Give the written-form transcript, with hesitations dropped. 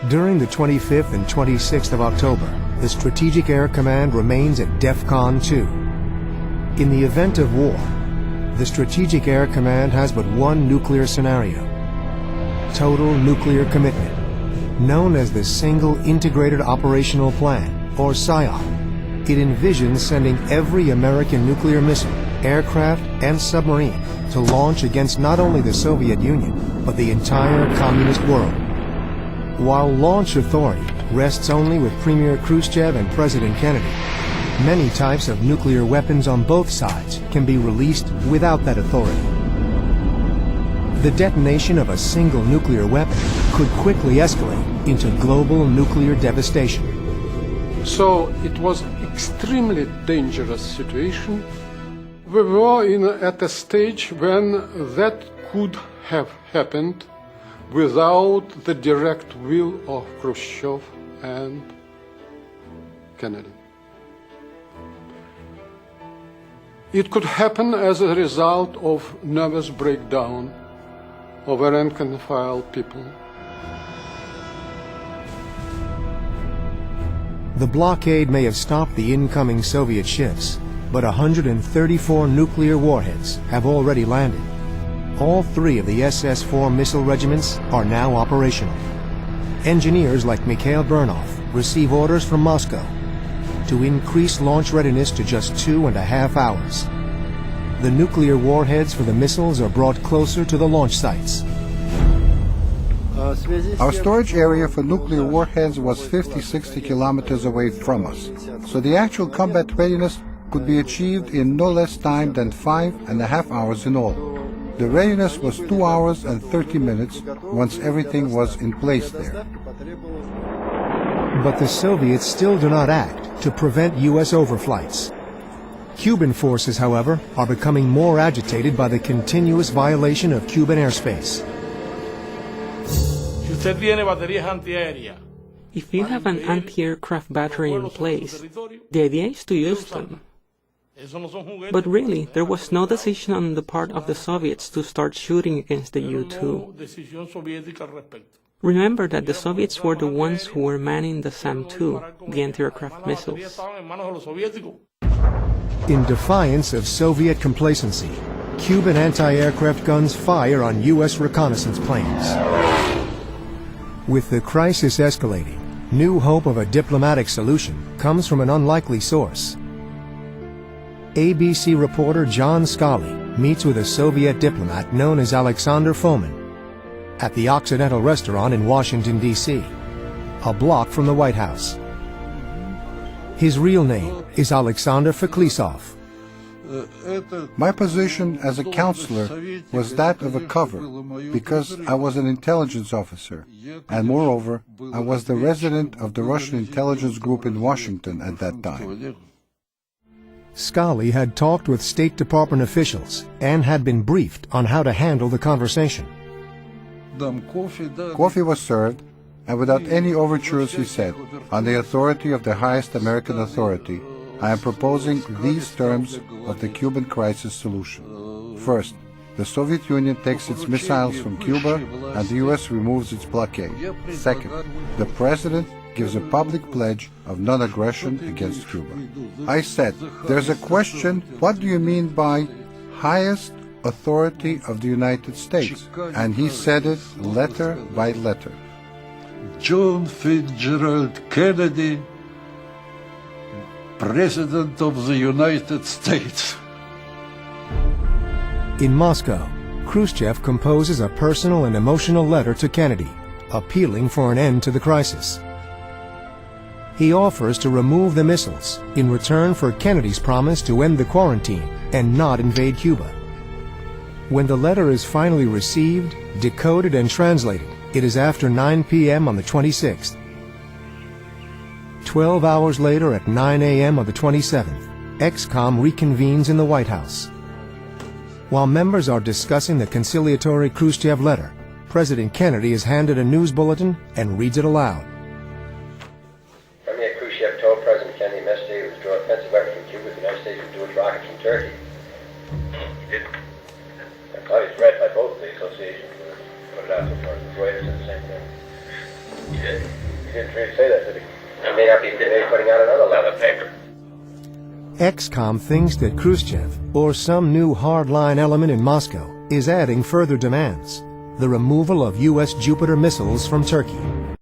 During the 25th and 26th of October, the Strategic Air Command remains at DEFCON 2. In the event of war, the Strategic Air Command has but one nuclear scenario: total nuclear commitment, known as the Single Integrated Operational Plan, or SIOP. It envisions sending every American nuclear missile, aircraft, and submarine to launch against not only the Soviet Union, but the entire communist world. While launch authority rests only with Premier Khrushchev and President Kennedy, many types of nuclear weapons on both sides can be released without that authority. The detonation of a single nuclear weapon could quickly escalate into global nuclear devastation. So it was an extremely dangerous situation. We were at a stage when that could have happened without the direct will of Khrushchev and Kennedy. It could happen as a result of nervous breakdown of rank and file people. The blockade may have stopped the incoming Soviet ships, but 134 nuclear warheads have already landed. All three of the SS-4 missile regiments are now operational. Engineers like Mikhail Bernov receive orders from Moscow to increase launch readiness to just 2.5 hours. The nuclear warheads for the missiles are brought closer to the launch sites. Our storage area for nuclear warheads was 50-60 kilometers away from us, so the actual combat readiness could be achieved in no less time than 5.5 hours in all. The readiness was 2 hours and 30 minutes once everything was in place there. But the Soviets still do not act to prevent U.S. overflights. Cuban forces, however, are becoming more agitated by the continuous violation of Cuban airspace. If you have an anti-aircraft battery in place, the idea is to use them. But really, there was no decision on the part of the Soviets to start shooting against the U-2. Remember that the Soviets were the ones who were manning the SAM-2, the anti-aircraft missiles. In defiance of Soviet complacency, Cuban anti-aircraft guns fire on U.S. reconnaissance planes. With the crisis escalating, new hope of a diplomatic solution comes from an unlikely source. ABC reporter John Scully meets with a Soviet diplomat known as Alexander Fomin at the Occidental Restaurant in Washington, D.C., a block from the White House. His real name is Alexander Feklisov. My position as a counselor was that of a cover, because I was an intelligence officer, and moreover, I was the resident of the Russian intelligence group in Washington at that time. Scully had talked with State Department officials and had been briefed on how to handle the conversation. Coffee was served, and without any overtures he said, "On the authority of the highest American authority, I am proposing these terms of the Cuban crisis solution. First, the Soviet Union takes its missiles from Cuba and the U.S. removes its blockade. Second, the President gives a public pledge of non-aggression against Cuba." I said, "There's a question, what do you mean by highest authority of the United States?" And he said it letter by letter. John Fitzgerald Kennedy, President of the United States. In Moscow, Khrushchev composes a personal and emotional letter to Kennedy, appealing for an end to the crisis. He offers to remove the missiles in return for Kennedy's promise to end the quarantine and not invade Cuba. When the letter is finally received, decoded, and translated, it is after 9 p.m. on the 26th. 12 hours later at 9 a.m. on the 27th, ExComm reconvenes in the White House. While members are discussing the conciliatory Khrushchev letter, President Kennedy is handed a news bulletin and reads it aloud. Premier Khrushchev told President Kennedy yesterday to withdraw offensive weapons from Cuba. The United States withdrew its rockets from Turkey. He did. It's read by both the associations. Put it out so far. The Reuters said the same thing. He did. He didn't really say that, did he? He may not be today putting out another letter paper. XCOM thinks that Khrushchev, or some new hardline element in Moscow, is adding further demands: the removal of U.S. Jupiter missiles from Turkey.